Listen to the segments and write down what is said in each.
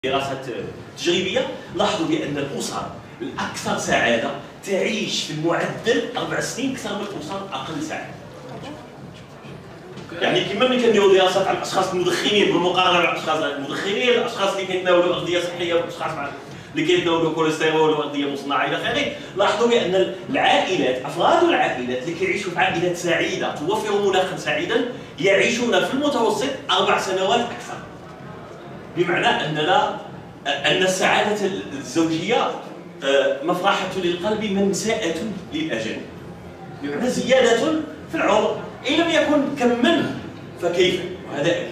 دراسات تجريبيه لاحظوا بان الاسر الاكثر سعاده تعيش في المعدل 4 سنين اكثر من الاسر اقل سعاده. يعني كما ملي كنديروا دراسات على الاشخاص المدخنين بالمقارنه مع الاشخاص المدخنين، الاشخاص اللي كيتناولوا اغذيه صحيه والاشخاص اللي كيتناولوا كوليسترول واغذيه مصنعه الى اخره، لاحظوا بان العائلات افراد العائلات اللي كيعيشوا في عائلات سعيده توفر مناخا سعيدا يعيشون في المتوسط 4 سنوات اكثر. بمعنى ان السعاده الزوجيه مفرحه للقلب منسأة للاجل. بمعنى زياده في العمر ان لم يكن كما فكيف، وهذا اكيد.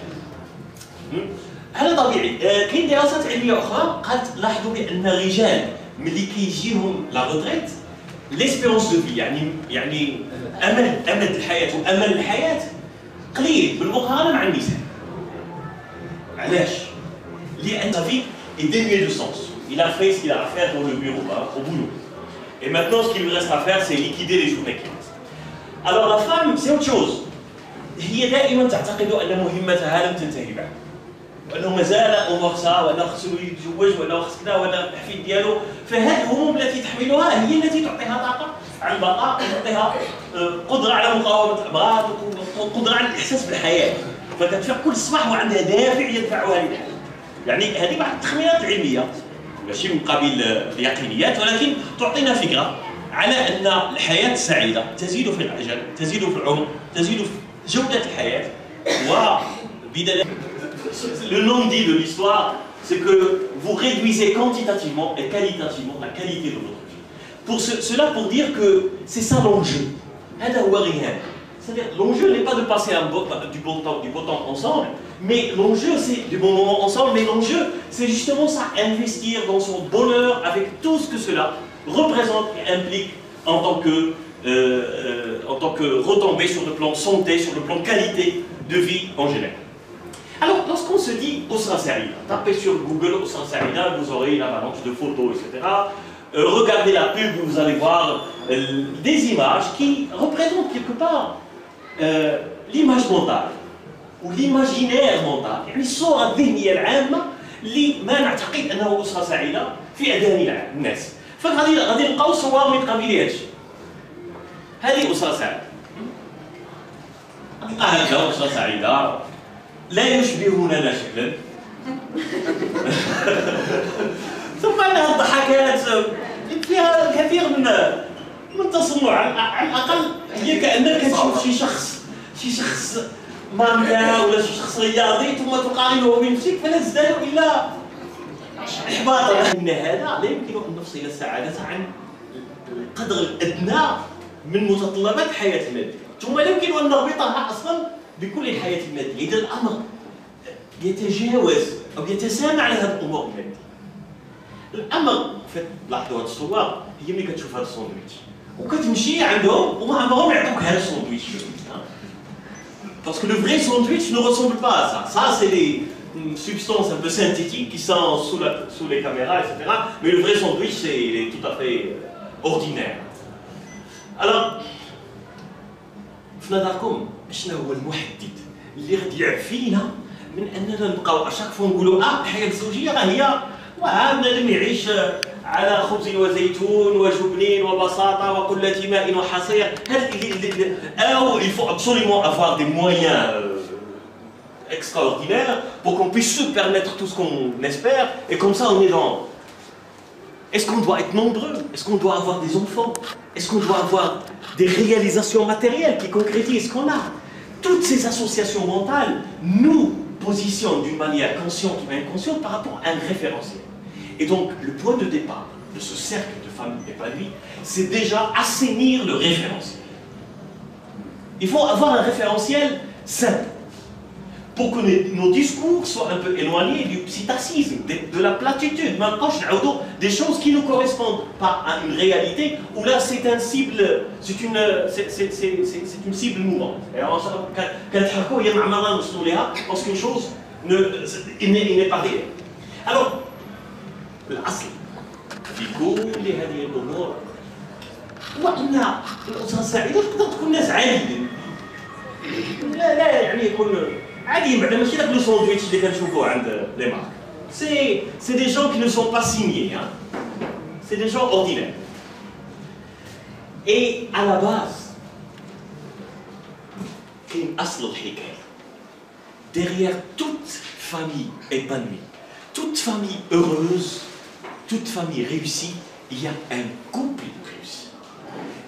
هذا طبيعي. كاين دراسات علميه اخرى قالت لاحظوا بان الرجال ملي كيجيهم لا روتريت ليسبيرونس دو في يعني امد الحياه وامل الحياه قليل بالمقارنه مع النساء. علاش؟ لان في est dénué de sens. Il a fait ce qu'il a à faire dans le bureau, au boulot. Et maintenant, ce qu'il lui reste à faire, c'est liquider les journées qui restent. Alors la femme, c'est autre chose. هي دائما تعتقد ان مهمتها لم تنتهي بعد. وانه مازال امورها وانه خصو يتزوج وانه خص كذا وانه الحفيد ديالو، فهذه الهموم التي تحملها هي التي تعطيها طاقه على البقاء وتعطيها قدره على مقاومه الامراض وقدره على الاحساس بالحياه. فكتفيق كل صباح وعندها دافع يدفعها للحياه. يعني هذه بعض التخمينات العلميه ماشي من قبيل اليقينيات، ولكن تعطينا فكره على ان الحياه السعيده تزيد في الاجل، تزيد في العمر، تزيد في جوده الحياه. وبدلاله le nom dit de l'histoire, c'est que vous réduisez quantitativement et qualitativement la qualité de votre vie. Cela pour dire que c'est ça l'enjeu. هذا هو غياب. C'est-à-dire l'enjeu n'est pas de passer du beau temps ensemble, mais l'enjeu c'est du bon moment ensemble, mais l'enjeu c'est justement ça, investir dans son bonheur avec tout ce que cela représente et implique en tant que retombée sur le plan santé, sur le plan qualité de vie en général. Alors, lorsqu'on se dit Usra Saïda, tapez sur Google Usra Saïda, vous aurez une avalanche de photos, etc. Regardez la pub, vous allez voir des images qui représentent quelque part l'image mentale ou l'imaginaire mental، يعني الصورة الذهنية العامة اللي ما نعتقد أنه أسرة سعيدة في أذهان الناس. فغادي نلقاو صور من قبيل هذا الشيء. هذه أسرة سعيدة. هكذا أسرة سعيدة لا يشبهوننا شكلا. ثم انها الضحكات فيها الكثير من التصنع، على الاقل هي كانك تشوف شي شخص مامدا ولا شي شخص رياضي ثم تقارنه بنفسك فلا تزداد الا احباطا. ان هذا لا يمكن ان نفصل السعاده عن القدر الادنى من متطلبات الحياه الماديه، ثم لا يمكن ان نربطها اصلا بكل الحياه الماديه. اذا الامر يتجاوز او يتسامى على هذه الامور الماديه. الامر لاحظوا هذه الصور هي ملي كتشوف هذا الساندويتش وكتمشي عندهم وما عمرهم يعطوك هذا الساندويتش. Parce que le vrai sandwich ne ressemble pas à ça. Ça, c'est des substances un peu synthétiques qui sont sous les caméras, etc. Mais le vrai sandwich, il est tout à fait ordinaire. Alors, في نظركم شنو هو المحدد اللي غادي يعفينا من اننا نبقاو اشاك فوا نقولوا الحياه الزوجيه راه هي بنادم يعيش على خبز وزيتون وجبن وبساطه وقله ماء وحصير. او il faut absolument avoir des moyens extraordinaires pour qu'on puisse se permettre tout ce qu'on espère, et comme ça on est dans... Est-ce qu'on doit être nombreux? Est-ce qu'on doit avoir des enfants? Est-ce qu'on doit avoir des réalisations matérielles qui concrétisent ce qu'on a? Toutes ces associations mentales nous positionnent d'une manière consciente ou inconsciente par rapport à un référentiel. Et donc, le point de départ de ce cercle de femmes épanouies, c'est déjà assainir le référentiel. Il faut avoir un référentiel simple pour que nos discours soient un peu éloignés du psittacisme, de la platitude. Maintenant, des choses qui ne correspondent pas à une réalité, où là c'est une cible mouvante. Parce qu'une chose n'est pas réelle. Alors, الأصل في كل هذه الأمور هو أن الأسرة السعيدة تقدر تكون ناس عاديين. لا يعني يكون عادي، بعدا ماشي داك لو ساندويتش اللي كنشوفوه عند لي مارك. C'est des gens qui ne sont pas signés, hein. C'est des gens ordinaires. Et à la base, derrière toute famille épanouie, toute famille heureuse, toute famille réussie, il y a un couple réussi.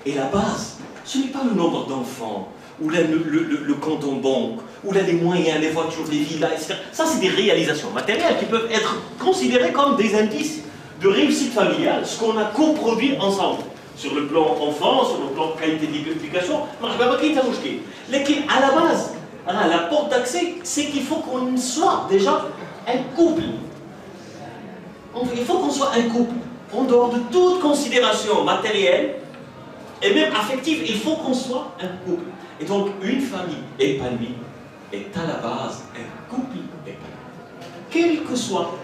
Et la base, ce n'est pas le nombre d'enfants, ou le compte en banque, ou là, les moyens, les voitures, les villas, etc. Ça, c'est des réalisations matérielles qui peuvent être considérées comme des indices de réussite familiale, ce qu'on a coproduit ensemble. Sur le plan enfant, sur le plan qualité d'éducation, à la base, la porte d'accès, c'est qu'il faut qu'on soit déjà un couple. Il faut qu'on soit un couple, en dehors de toute considération matérielle et même affective, il faut qu'on soit un couple. Et donc, une famille épanouie est à la base un couple épanoui. Quel que soit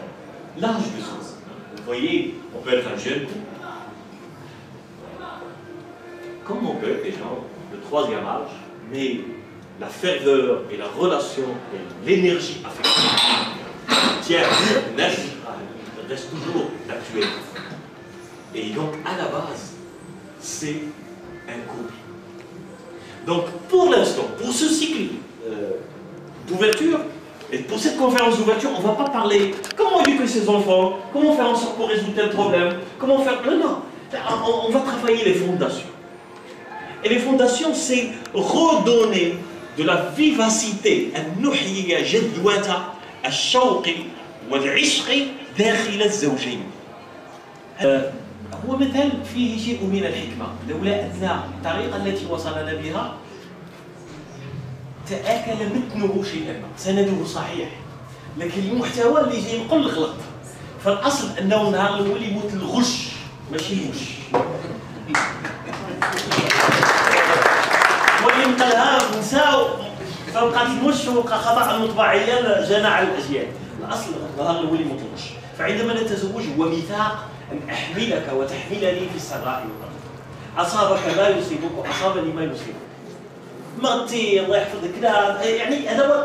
l'âge de ceux. Vous voyez, on peut être un jeune couple, comme on peut être des gens de troisième âge, mais la ferveur et la relation et l'énergie affective tiennent, reste toujours actuelle. Et donc, à la base, c'est un couple. Donc, pour l'instant, pour ce cycle d'ouverture, et pour cette conférence d'ouverture, on ne va pas parler comment éduquer ses enfants, comment faire en sorte pour résoudre tel problème, comment faire... Non, on va travailler les fondations. Et les fondations, c'est redonner de la vivacité, النحية جذوة الشوق والعشق داخل الزوجين. هو مثل فيه شيء من الحكمة، لولا أن الطريقة التي وصلنا بها تآكل متنه شيئا ما، سنده صحيح، لكن المحتوى اللي جاي نقول غلط. فالأصل أنه النهار الأول يموت الغش ماشي المش. واللي نقلها نساو فبقات المش وبقى خطأ مطبعيا جنى على الأجيال. الأصل النهار الأول يموت الغش. فعندما نتزوج هو ميثاق أن أحملك وتحملني في السراء والضراء. أصابك ما يصيبك وأصابني ما يصيبك. مرتي الله يحفظك كذا، يعني هذا هو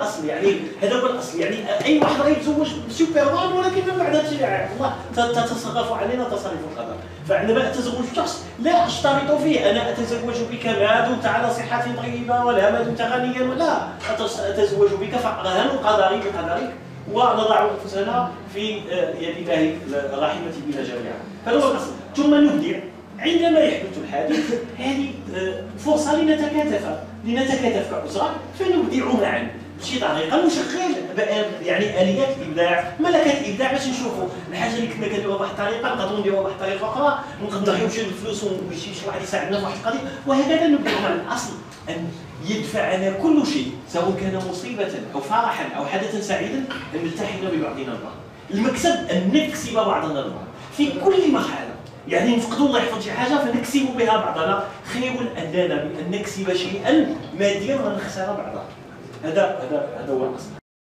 الأصل، يعني أي واحد راه يتزوج سوبرمان ولكن من بعد الله تتصرف علينا تصرف القدر. فعندما أتزوج شخص لا أشترط فيه أنا أتزوج بك ما دمت على صحة طيبة ولا ما دمت غنيا، لا أتزوج بك فرهن قدري بقدرك ونضع أنفسنا في يد الله الرحمة بنا جميعا. هذا هو الأصل. ثم نبدع عندما يحدث الحادث، هذه فرصة لنتكاتف كأسرة فنبدع معا بشي طريقة ونشغل يعني آليات الإبداع، ملكات الإبداع باش نشوفوا الحاجة اللي كنا كنديروها بواحد الطريقة نقدروا نديروها بواحد الطريقة أخرى، نقدروا نضحيو بشوية الفلوس وشي واحد يساعدنا في واحد القضية، وهكذا نبدعوا مع الأصل أن يدفعنا كل شيء سواء كان مصيبة أو فرحا أو حدثا سعيدا أن نلتحم ببعضنا البعض. المكسب أن نكسب بعضنا البعض في كل مرحلة. يعني نفقدوا الله يحفظ شي حاجه فنكسب بها بعضنا خير اننا من ان نكسب شيئا ماديا ونخسر بعضنا. هذا هو الاصل.